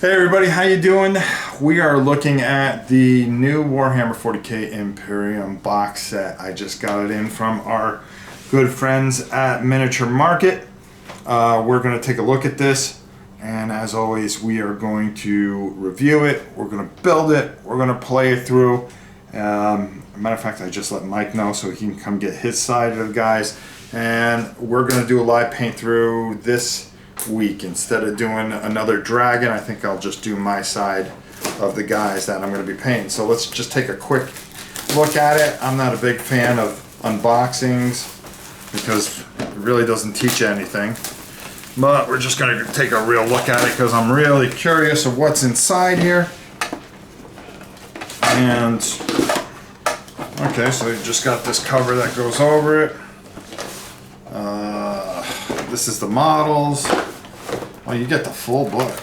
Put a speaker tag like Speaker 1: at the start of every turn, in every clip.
Speaker 1: Hey everybody, how you doing? We are looking at the new Warhammer 40K Imperium box set. I just got it in from our good friends at Miniature Market. We're going to take a look at this, and as always, we are going to review it. We're going to build it. We're going to play it through. Matter of fact, I just let Mike know so he can come get his side of the guys, and we're going to do a live paint through this week. Instead of doing another dragon, I think I'll just do my side of the guys that I'm going to be painting. So let's just take a quick look at it. I'm not a big fan of unboxings because it really doesn't teach you anything, but we're just going to take a real look at it because I'm really curious of what's inside here. And okay, so you just got this cover that goes over it. This is the models. Oh, you get the full book.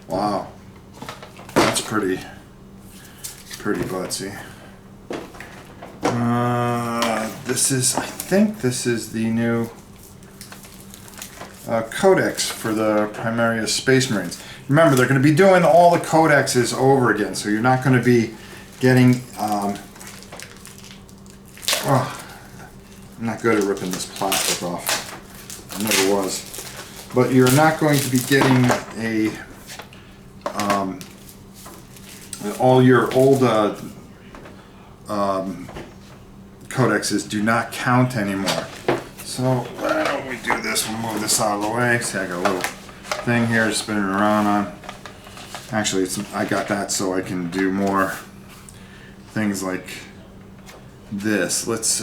Speaker 1: Wow, that's pretty buttsy. This is, I think this is the new codex for the Primaria Space Marines. Remember, they're going to be doing all the codexes over again, so you're not going to be getting I'm not good at ripping this plastic off. I never was. But you're not going to be getting a all your old codexes do not count anymore. So why don't we do this? We'll move this out of the way. See, I got a little thing here spinning around on. Actually, I got that so I can do more things like this. Let's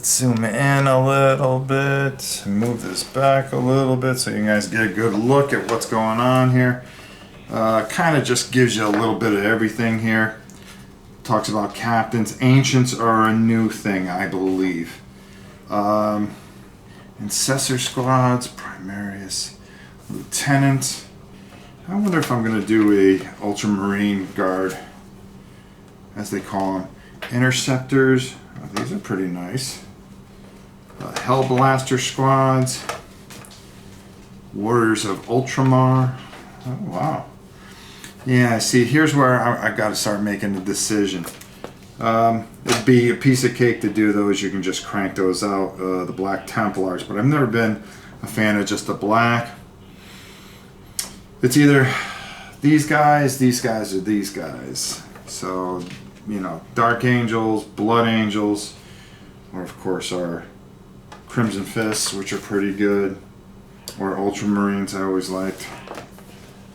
Speaker 1: zoom in a little bit, move this back a little bit so you guys get a good look at what's going on here. Kind of just gives you a little bit of everything here. Talks about captains. Ancients are a new thing, I believe. Incessor squads, Primarius, Lieutenant. I wonder if I'm going to do a Ultramarine Guard, as they call them. Interceptors. Oh, these are pretty nice. Hellblaster squads. Warriors of Ultramar. Oh, wow. Yeah, see, here's where I got to start making a decision. It'd be a piece of cake to do those. You can just crank those out, the Black Templars. But I've never been a fan of just the black. It's either these guys, or these guys. So, you know, Dark Angels, Blood Angels, or of course our Crimson Fists, which are pretty good, or Ultramarines I always liked.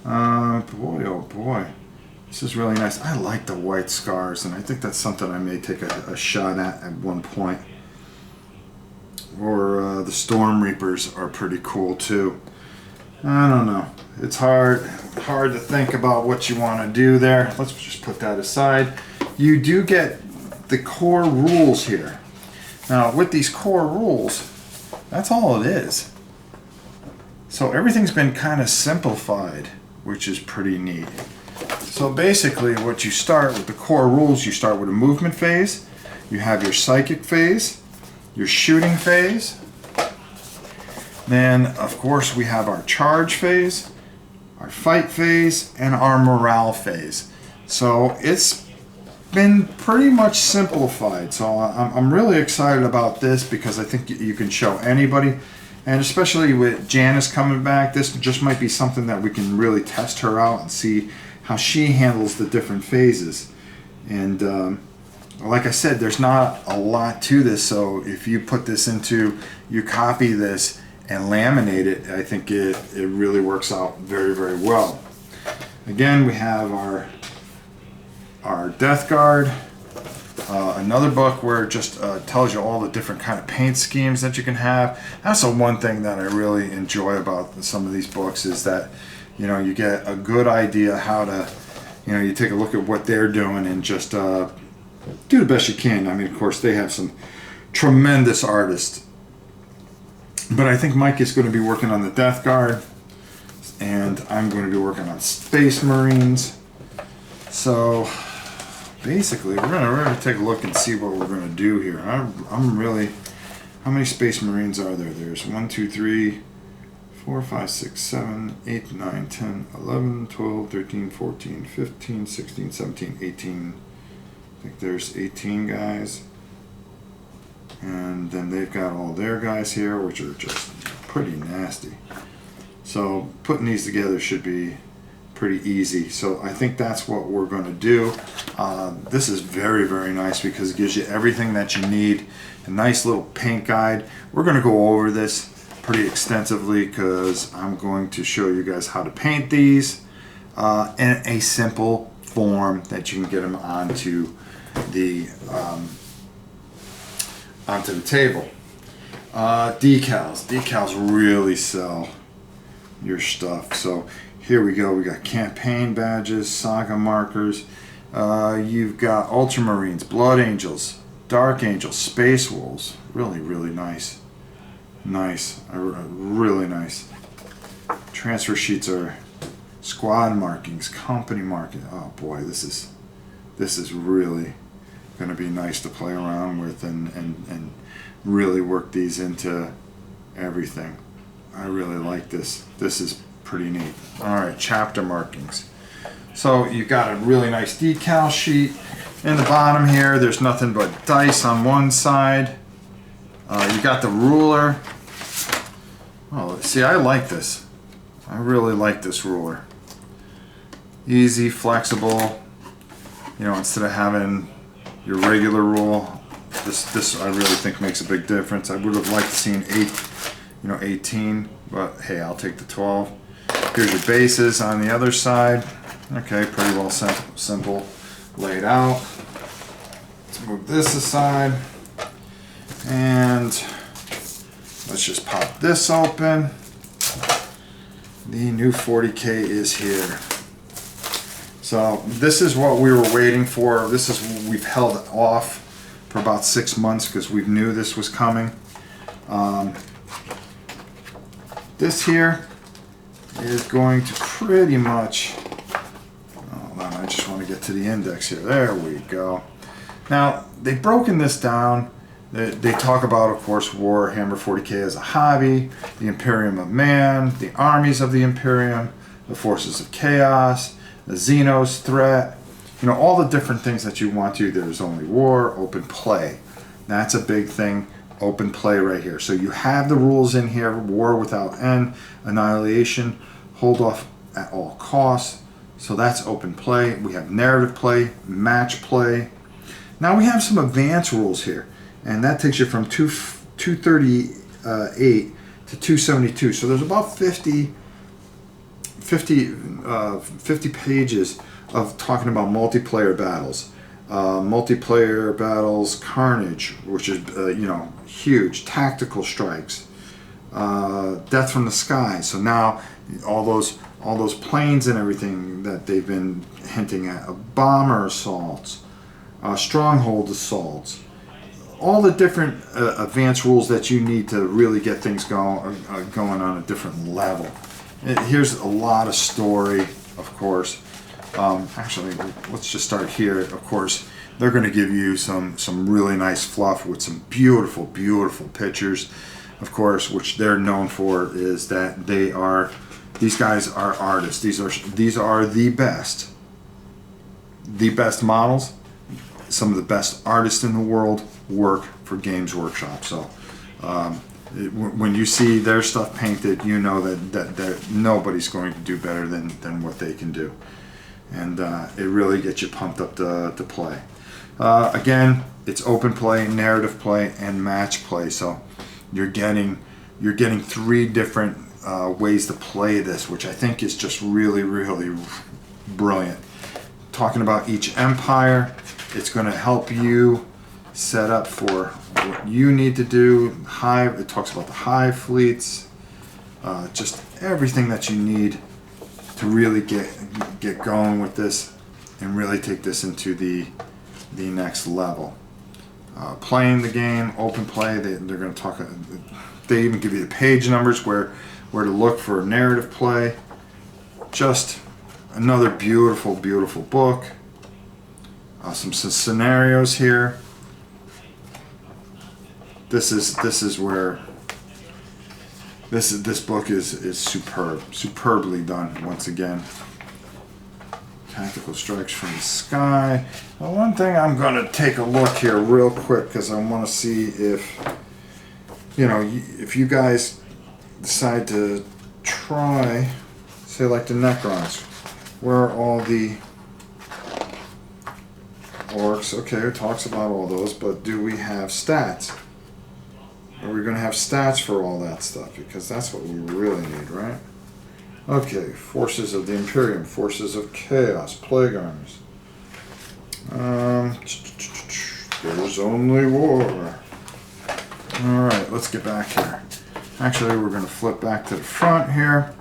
Speaker 1: Boy, oh boy, this is really nice. I like the white scars, and I think that's something I may take a shot at one point. Or the Storm Reapers are pretty cool too. I don't know. It's hard to think about what you want to do there. Let's just put that aside. You do get the core rules here. Now, with these core rules, that's all it is. So everything's been kind of simplified, which is pretty neat. So basically, what you start with the core rules, you start with a movement phase, you have your psychic phase, your shooting phase, then of course we have our charge phase, our fight phase, and our morale phase. So it's been pretty much simplified. So I'm really excited about this because I think you can show anybody, and especially with Janice coming back, this just might be something that we can really test her out and see how she handles the different phases. And like I said, there's not a lot to this, so if you put this into, you copy this and laminate it, I think it really works out very, very well. Again, we have our Death Guard, another book where it just tells you all the different kind of paint schemes that you can have. That's the one thing that I really enjoy about some of these books, is that, you know, you get a good idea how to, you know, you take a look at what they're doing and just do the best you can. I mean, of course, they have some tremendous artists. But I think Mike is going to be working on the Death Guard, and I'm going to be working on Space Marines. So basically, we're gonna take a look and see what we're going to do here. I'm really, how many Space Marines are there? There's 1, 2, 3, 4, 5, 6, 7, 8, 9, 10, 11, 12, 13, 14, 15, 16, 17, 18. I think there's 18 guys. And then they've got all their guys here, which are just pretty nasty. So putting these together should be pretty easy. So I think that's what we're going to do. This is very, very nice because it gives you everything that you need. A nice little paint guide. We're going to go over this pretty extensively because I'm going to show you guys how to paint these in a simple form that you can get them onto the table. Decals really sell your stuff. So here we go. We got campaign badges, saga markers. You've got ultramarines, blood angels, dark angels, space wolves. Really, really nice. Really nice. Transfer sheets are squad markings, company marking. Oh boy, this is really going to be nice to play around with and really work these into everything. I really like this. This is pretty neat. All right, chapter markings. So you've got a really nice decal sheet. In the bottom here, there's nothing but dice on one side. You got the ruler. Oh, see, I like this. I really like this ruler. Easy, flexible. You know, instead of having your regular rule, this I really think makes a big difference. I would have liked to seen 18, but hey, I'll take the 12. Here's your bases on the other side. Okay, pretty well simple laid out. Let's move this aside, and let's just pop this open. The new 40K is here. So this is what we were waiting for. This is what we've held off for about 6 months because we knew this was coming. This here is going to pretty much, hold on, I just want to get to the index here. There we go. Now, they've broken this down. They talk about, of course, Warhammer 40K as a hobby, the Imperium of Man, the armies of the Imperium, the forces of chaos, the Xenos threat, you know, all the different things that you want to. There's only war, open play. That's a big thing, open play right here. So you have the rules in here: war without end, annihilation, hold off at all costs. So that's open play. We have narrative play, match play. Now we have some advanced rules here, and that takes you from 238 to 272. So there's about 50 pages of talking about multiplayer battles. Multiplayer battles, carnage, which is huge. Tactical strikes, death from the sky. So now all those planes and everything that they've been hinting at, bomber assaults, stronghold assaults, all the different advanced rules that you need to really get things going on a different level. Here's a lot of story, of course. Actually, let's just start here. Of course, they're going to give you some really nice fluff with some beautiful, beautiful pictures. Of course, which they're known for is that these guys are artists. These are the best models. Some of the best artists in the world work for Games Workshop. So when you see their stuff painted, you know that nobody's going to do better than what they can do. And it really gets you pumped up to play. Again, it's open play, narrative play, and match play. So you're getting 3 different ways to play this, which I think is just really, really brilliant. Talking about each empire, it's going to help you set up for what you need to do. It talks about the hive fleets, just everything that you need to really get going with this and really take this into the next level. Playing the game, open play. They're going to talk. They even give you the page numbers where to look for narrative play. Just another beautiful, beautiful book. Some scenarios here. This is where This book is superbly done once again. Tactical strikes from the sky. Now, one thing I'm going to take a look here real quick because I want to see if, you know, if you guys decide to try, say like the Necrons, where are all the orcs? Okay, it talks about all those, but do we have stats? Are we going to have stats for all that stuff? Because that's what we really need, right? Okay, forces of the Imperium, forces of chaos, plague armies. There's only war. Alright, let's get back here. Actually, we're going to flip back to the front here.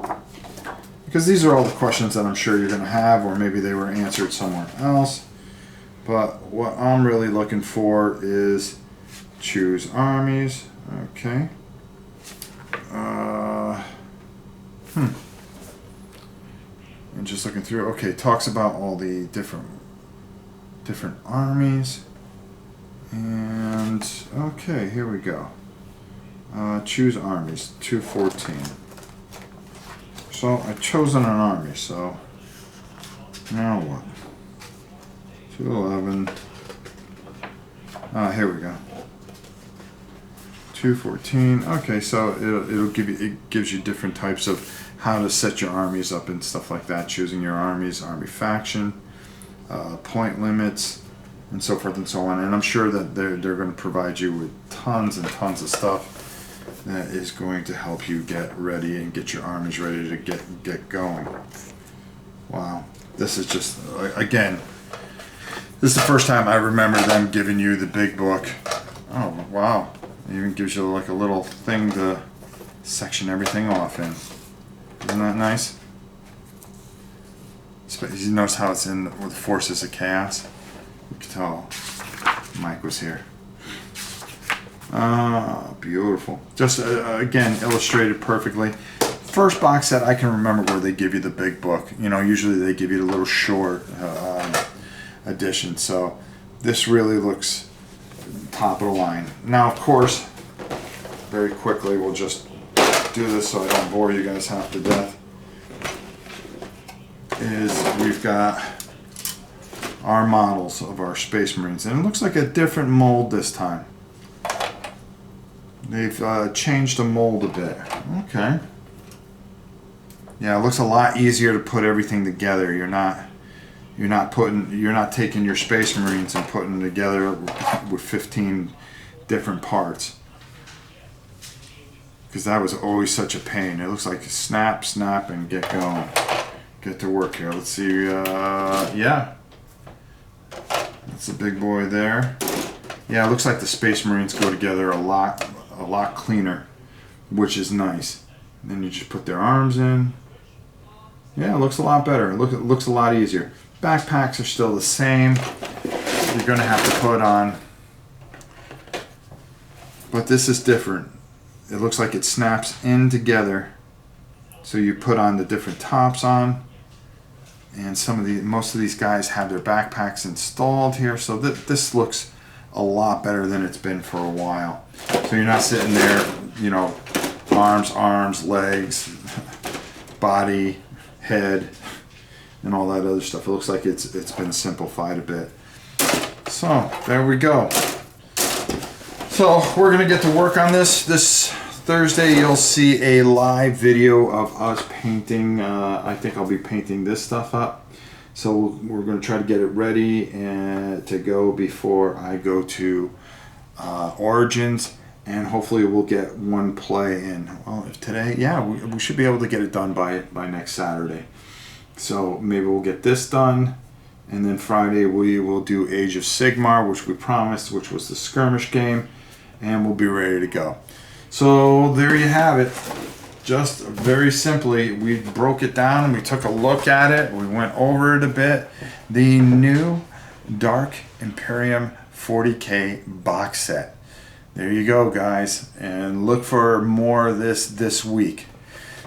Speaker 1: Because these are all the questions that I'm sure you're going to have, or maybe they were answered somewhere else. But what I'm really looking for is choose armies. Okay. And just looking through, okay, talks about all the different armies. And okay, here we go. Choose armies, 214. So I've chosen an army, so now what? 211. Here we go. 214. Okay, so it'll give you, it gives you different types of how to set your armies up and stuff like that. Choosing your armies, army faction, point limits, and so forth and so on. And I'm sure that they're going to provide you with tons and tons of stuff that is going to help you get ready and get your armies ready to get going. Wow, this is just, again, this is the first time I remember them giving you the big book. Oh wow, it even gives you like a little thing to section everything off in. Isn't that nice? You notice how it's in with the forces of chaos? You can tell Mike was here. Ah, beautiful. Just again, illustrated perfectly. First box set I can remember where they give you the big book. You know, usually they give you the little short edition. So this really looks top of the line. Now, of course, very quickly we'll just do this so I don't bore you guys half to death. Is we've got our models of our Space Marines, and it looks like a different mold this time. They've changed the mold a bit. Okay. Yeah, it looks a lot easier to put everything together. You're not taking your Space Marines and putting them together with 15 different parts. Because that was always such a pain. It looks like snap, snap, and get going. Get to work here. Let's see. Yeah. That's a big boy there. Yeah, it looks like the Space Marines go together a lot cleaner, which is nice. And then you just put their arms in. Yeah, it looks a lot better. It looks a lot easier. Backpacks are still the same. You're going to have to put on. But this is different. It looks like it snaps in together. So you put on the different tops on. And most of these guys have their backpacks installed here. So this looks a lot better than it's been for a while. So you're not sitting there, you know, arms, legs, body, head, and all that other stuff. It looks like it's been simplified a bit. So there we go. So we're gonna get to work on this Thursday. You'll see a live video of us painting. I think I'll be painting this stuff up. So we're going to try to get it ready and to go before I go to Origins, and hopefully we'll get one play in. Well, if today, yeah, we should be able to get it done by next Saturday. So maybe we'll get this done, and then Friday we will do Age of Sigmar, which we promised, which was the skirmish game, and we'll be ready to go. So there you have it. Just very simply, we broke it down and we took a look at it. We went over it a bit. The new Dark Imperium 40K box set. There you go, guys. And look for more of this week.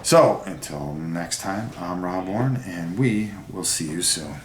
Speaker 1: So until next time, I'm Rob Warren, and we will see you soon.